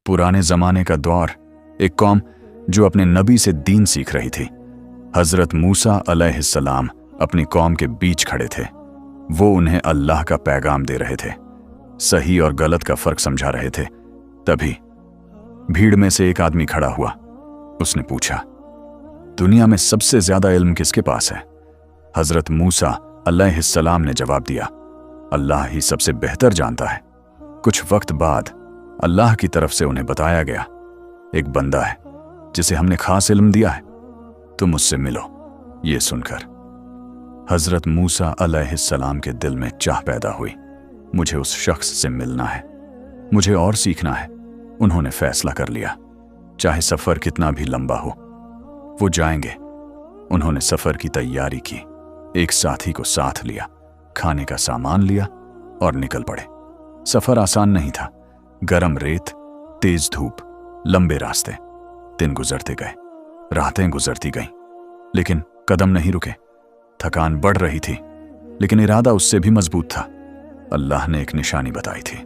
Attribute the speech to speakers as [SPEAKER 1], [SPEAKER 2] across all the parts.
[SPEAKER 1] पुराने ज़माने का दौर, एक कौम जो अपने नबी से दीन सीख रही थी। हज़रत मूसा अलैहिस्सलाम अपनी कौम के बीच खड़े थे। वो उन्हें अल्लाह का पैगाम दे रहे थे, सही और गलत का फ़र्क समझा रहे थे। तभी भीड़ में से एक आदमी खड़ा हुआ। उसने पूछा, दुनिया में सबसे ज़्यादा इल्म किसके पास है? हज़रत मूसा अलैहिस्सलाम ने जवाब दिया, अल्लाह ही सबसे बेहतर जानता है। कुछ वक्त बाद अल्लाह की तरफ से उन्हें बताया गया, एक बंदा है जिसे हमने खास इल्म दिया है, तुम उससे मिलो। ये सुनकर हज़रत मूसा अलैहिस्सलाम के दिल में चाह पैदा हुई, मुझे उस शख्स से मिलना है, मुझे और सीखना है। उन्होंने फैसला कर लिया, चाहे सफ़र कितना भी लंबा हो वो जाएंगे। उन्होंने सफ़र की तैयारी की, एक साथी को साथ लिया, खाने का सामान लिया और निकल पड़े। सफ़र आसान नहीं था, गरम रेत, तेज धूप, लंबे रास्ते। दिन गुजरते गए, रातें गुजरती गईं, लेकिन कदम नहीं रुके। थकान बढ़ रही थी, लेकिन इरादा उससे भी मजबूत था। अल्लाह ने एक निशानी बताई थी,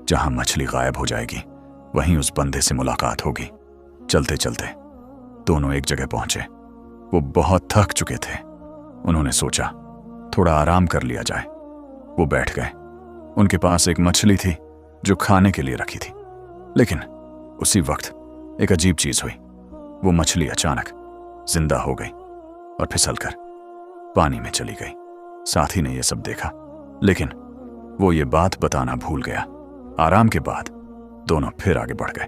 [SPEAKER 1] जहां मछली गायब हो जाएगी वहीं उस बंदे से मुलाकात होगी। चलते चलते दोनों एक जगह पहुंचे। वो बहुत थक चुके थे। उन्होंने सोचा थोड़ा आराम कर लिया जाए। वो बैठ गए। उनके पास एक मछली थी जो खाने के लिए रखी थी, लेकिन उसी वक्त एक अजीब चीज हुई। वो मछली अचानक जिंदा हो गई और फिसलकर पानी में चली गई। साथी ने यह सब देखा, लेकिन वो ये बात बताना भूल गया। आराम के बाद दोनों फिर आगे बढ़ गए।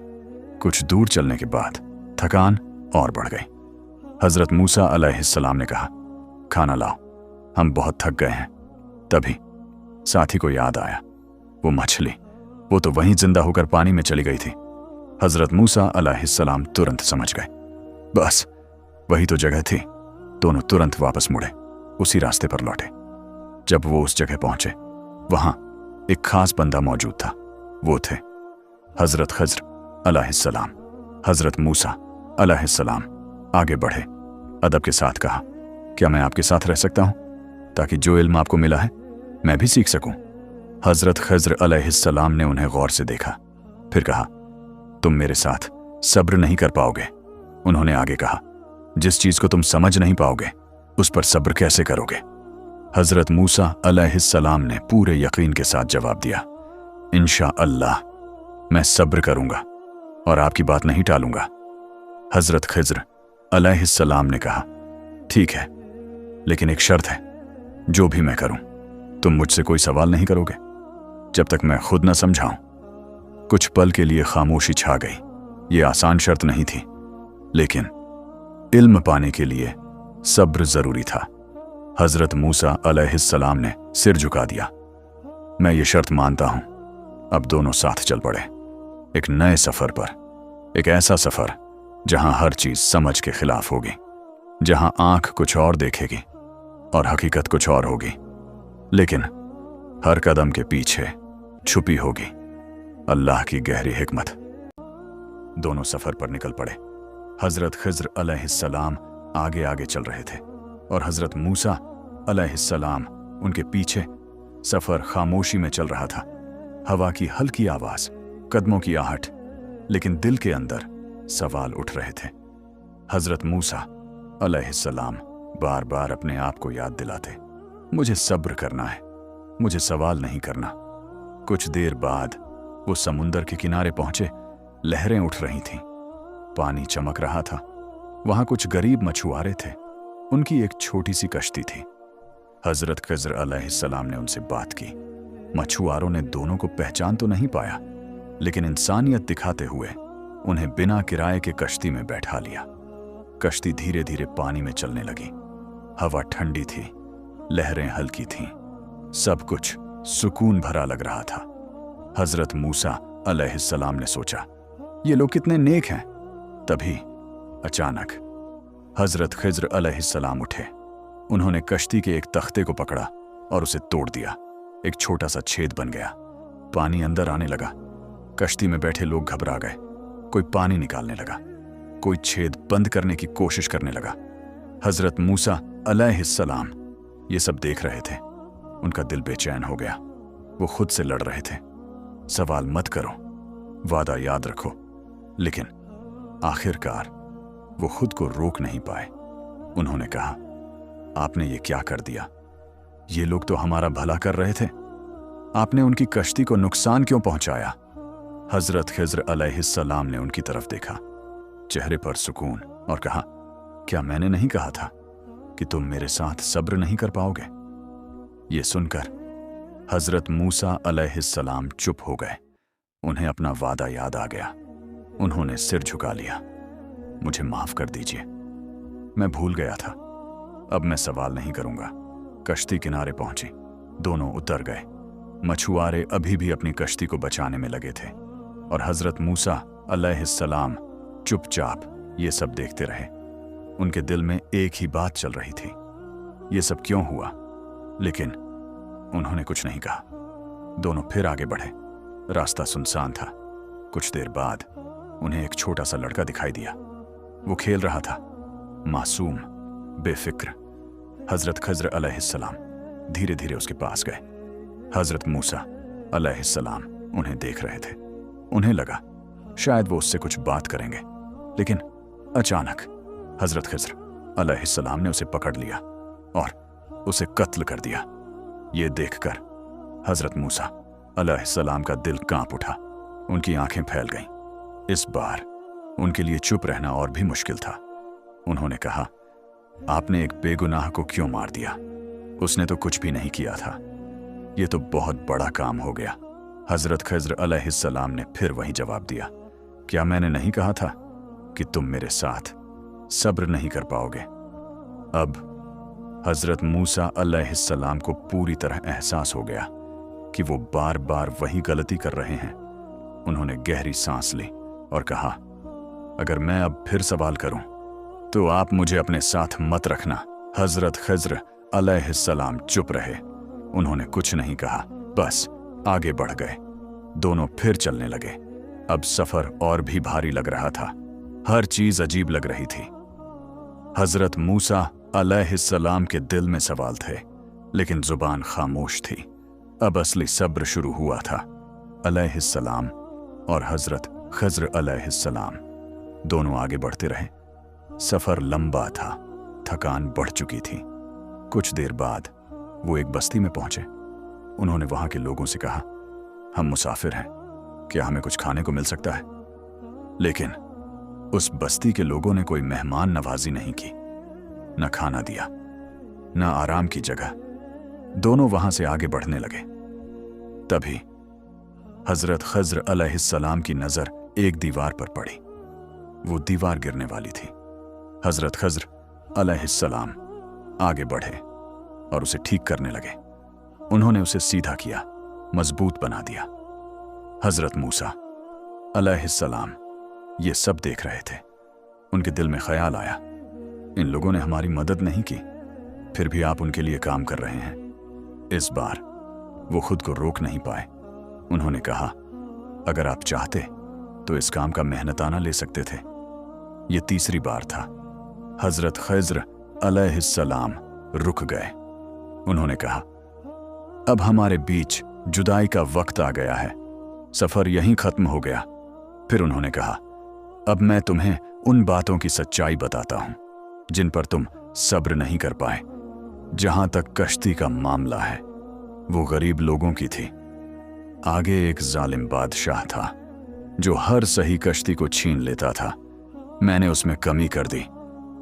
[SPEAKER 1] कुछ दूर चलने के बाद थकान और बढ़ गई। हज़रत मूसा अलैहिस्सलाम ने कहा, खाना लाओ, हम बहुत थक गए हैं। तभी साथी को याद आया, वो मछली, वो तो वहीं जिंदा होकर पानी में चली गई थी। हज़रत मूसा अलैहिस्सलाम तुरंत समझ गए, बस वही तो जगह थी। दोनों तुरंत वापस मुड़े, उसी रास्ते पर लौटे। जब वो उस जगह पहुंचे, वहां एक खास बंदा मौजूद था। वो थे हज़रत खज़्र अलैहिस्सलाम। हज़रत मूसा अलैहिस्सलाम आगे बढ़े, अदब के साथ कहा, क्या मैं आपके साथ रह सकता हूं, ताकि जो इल्म आपको मिला है मैं भी सीख सकूं? हज़रत खज़्र अलैहिस्सलाम ने उन्हें गौर से देखा, फिर कहा, तुम मेरे साथ सब्र नहीं कर पाओगे। उन्होंने आगे कहा, जिस चीज को तुम समझ नहीं पाओगे उस पर सब्र कैसे करोगे? हज़रत मूसा अलैहिस्सलाम ने पूरे यकीन के साथ जवाब दिया, इंशाअल्लाह मैं सब्र करूंगा और आपकी बात नहीं टालूंगा। हज़रत खज़्र अलैहिस्सलाम ने कहा, ठीक है, लेकिन एक शर्त है, जो भी मैं करूं तुम मुझसे कोई सवाल नहीं करोगे जब तक मैं खुद न समझाऊं। कुछ पल के लिए खामोशी छा गई। ये आसान शर्त नहीं थी, लेकिन इल्म पाने के लिए सब्र जरूरी था। हज़रत मूसा अलैहिस्सलाम ने सिर झुका दिया, मैं ये शर्त मानता हूं। अब दोनों साथ चल पड़े, एक नए सफर पर, एक ऐसा सफर जहां हर चीज समझ के खिलाफ होगी, जहां आंख कुछ और देखेगी और हकीकत कुछ और होगी, लेकिन हर कदम के पीछे छुपी होगी अल्लाह की गहरी हिकमत। दोनों सफर पर निकल पड़े। हज़रत खज़्र अलैहिस्सलाम आगे आगे चल रहे थे और हज़रत मूसा अलैहिस्सलाम उनके पीछे। सफर खामोशी में चल रहा था, हवा की हल्की आवाज, कदमों की आहट, लेकिन दिल के अंदर सवाल उठ रहे थे। हज़रत मूसा अलैहिस्सलाम बार बार अपने आप को याद दिलाते, मुझे सब्र करना है, मुझे सवाल नहीं करना। कुछ देर बाद वो समुंदर के किनारे पहुंचे। लहरें उठ रही थीं, पानी चमक रहा था। वहां कुछ गरीब मछुआरे थे, उनकी एक छोटी सी कश्ती थी। हज़रत खज़्र अलैहिस्सलाम ने उनसे बात की। मछुआरों ने दोनों को पहचान तो नहीं पाया, लेकिन इंसानियत दिखाते हुए उन्हें बिना किराए के कश्ती में बैठा लिया। कश्ती धीरे धीरे पानी में चलने लगी। हवा ठंडी थी, लहरें हल्की थीं, सब कुछ सुकून भरा लग रहा था। हज़रत मूसा अलैहिस्सलाम ने सोचा, ये लोग कितने नेक हैं। तभी अचानक हज़रत खज़्र अलैहिस्सलाम उठे। उन्होंने कश्ती के एक तख्ते को पकड़ा और उसे तोड़ दिया। एक छोटा सा छेद बन गया, पानी अंदर आने लगा। कश्ती में बैठे लोग घबरा गए। कोई पानी निकालने लगा, कोई छेद बंद करने की कोशिश करने लगा। हज़रत मूसा अलैहिस्सलाम ये सब देख रहे थे। उनका दिल बेचैन हो गया। वो खुद से लड़ रहे थे, सवाल मत करो, वादा याद रखो। लेकिन आखिरकार वो खुद को रोक नहीं पाए। उन्होंने कहा, आपने ये क्या कर दिया? ये लोग तो हमारा भला कर रहे थे, आपने उनकी कश्ती को नुकसान क्यों पहुंचाया? हजरत खिज्र अलैहिस्सलाम ने उनकी तरफ देखा, चेहरे पर सुकून, और कहा, क्या मैंने नहीं कहा था कि तुम मेरे साथ सब्र नहीं कर पाओगे? ये सुनकर हजरत मूसा अलैहिस्सलाम चुप हो गए। उन्हें अपना वादा याद आ गया। उन्होंने सिर झुका लिया। मुझे माफ कर दीजिए, मैं भूल गया था, अब मैं सवाल नहीं करूंगा। कश्ती किनारे पहुंची, दोनों उतर गए। मछुआरे अभी भी अपनी कश्ती को बचाने में लगे थे और हजरत मूसा अलैहिस्सलाम चुपचाप ये सब देखते रहे। उनके दिल में एक ही बात चल रही थी, ये सब क्यों हुआ? लेकिन उन्होंने कुछ नहीं कहा। दोनों फिर आगे बढ़े। रास्ता सुनसान था। कुछ देर बाद उन्हें एक छोटा सा लड़का दिखाई दिया। वो खेल रहा था, मासूम, बेफिक्र। हजरत खिज्र अलैहिस्सलाम धीरे धीरे उसके पास गए। हजरत मूसा अलैहिस्सलाम उन्हें देख रहे थे। उन्हें लगा शायद वो उससे कुछ बात करेंगे, लेकिन अचानक हजरत खिज्र अलैहिस्सलाम ने उसे पकड़ लिया और उसे कत्ल कर दिया। ये देखकर हजरत मूसा अलैहिस्सलाम का दिल कांप उठा। उनकी आंखें फैल गईं। इस बार उनके लिए चुप रहना और भी मुश्किल था। उन्होंने कहा, आपने एक बेगुनाह को क्यों मार दिया? उसने तो कुछ भी नहीं किया था। ये तो बहुत बड़ा काम हो गया। हजरत खिज्र अलैहिस्सलाम ने फिर वही जवाब दिया, क्या मैंने नहीं कहा था कि तुम मेरे साथ सब्र नहीं कर पाओगे? अब हजरत मूसा अलैहिस्सलाम को पूरी तरह एहसास हो गया कि वो बार बार वही गलती कर रहे हैं। उन्होंने गहरी सांस ली और कहा, अगर मैं अब फिर सवाल करूं तो आप मुझे अपने साथ मत रखना। हजरत खिज्र अलैहिस्सलाम चुप रहे। उन्होंने कुछ नहीं कहा, बस आगे बढ़ गए। दोनों फिर चलने लगे। अब सफर और भी भारी लग रहा था। हर चीज अजीब लग रही थी। हजरत मूसा अलैहिस्सलाम के दिल में सवाल थे, लेकिन जुबान खामोश थी। अब असली सब्र शुरू हुआ था। अलैहिस्सलाम और हजरत खिज्र अलैहिस्सलाम दोनों आगे बढ़ते रहे। सफर लंबा था, थकान बढ़ चुकी थी। कुछ देर बाद वो एक बस्ती में पहुंचे। उन्होंने वहां के लोगों से कहा, हम मुसाफिर हैं, क्या हमें कुछ खाने को मिल सकता है? लेकिन उस बस्ती के लोगों ने कोई मेहमान नवाजी नहीं की, न खाना दिया, न आराम की जगह। दोनों वहां से आगे बढ़ने लगे। तभी हजरत खिज्र अलैहिस्सलाम की नजर एक दीवार पर पड़ी। वो दीवार गिरने वाली थी। हजरत खिज्र अलैहिस्सलाम आगे बढ़े और उसे ठीक करने लगे। उन्होंने उसे सीधा किया, मजबूत बना दिया। हजरत मूसा अलैहिस्सलाम ये सब देख रहे थे। उनके दिल में ख्याल आया, इन लोगों ने हमारी मदद नहीं की, फिर भी आप उनके लिए काम कर रहे हैं। इस बार वो खुद को रोक नहीं पाए। उन्होंने कहा, अगर आप चाहते तो इस काम का मेहनताना ले सकते थे। ये तीसरी बार था। हजरत खिज्र अलैहिस्सलाम रुक गए। उन्होंने कहा, अब हमारे बीच जुदाई का वक्त आ गया है, सफर यहीं खत्म हो गया। फिर उन्होंने कहा, अब मैं तुम्हें उन बातों की सच्चाई बताता हूं जिन पर तुम सब्र नहीं कर पाए। जहां तक कश्ती का मामला है, वो गरीब लोगों की थी। आगे एक जालिम बादशाह था जो हर सही कश्ती को छीन लेता था। मैंने उसमें कमी कर दी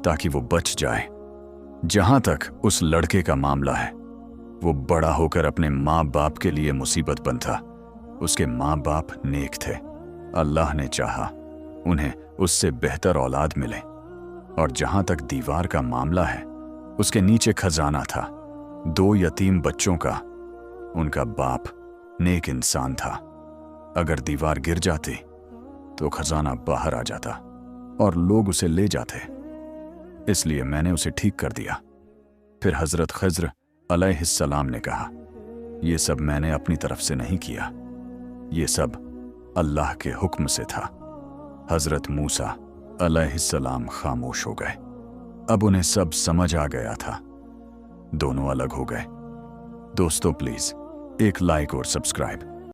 [SPEAKER 1] ताकि वो बच जाए। जहां तक उस लड़के का मामला है, वो बड़ा होकर अपने माँ बाप के लिए मुसीबत बन था। उसके माँ बाप नेक थे। अल्लाह ने चाहा उन्हें उससे बेहतर औलाद मिले। और जहां तक दीवार का मामला है, उसके नीचे खजाना था, 2 यतीम बच्चों का। उनका बाप नेक इंसान था। अगर दीवार गिर जाती तो खजाना बाहर आ जाता और लोग उसे ले जाते, इसलिए मैंने उसे ठीक कर दिया। फिर हजरत खिज्र अलैहिस्सलाम ने कहा, ये सब मैंने अपनी तरफ से नहीं किया, ये सब अल्लाह के हुक्म से था। हजरत मूसा अलैहिस्सलाम खामोश हो गए। अब उन्हें सब समझ आ गया था। दोनों अलग हो गए। दोस्तों प्लीज एक लाइक और सब्सक्राइब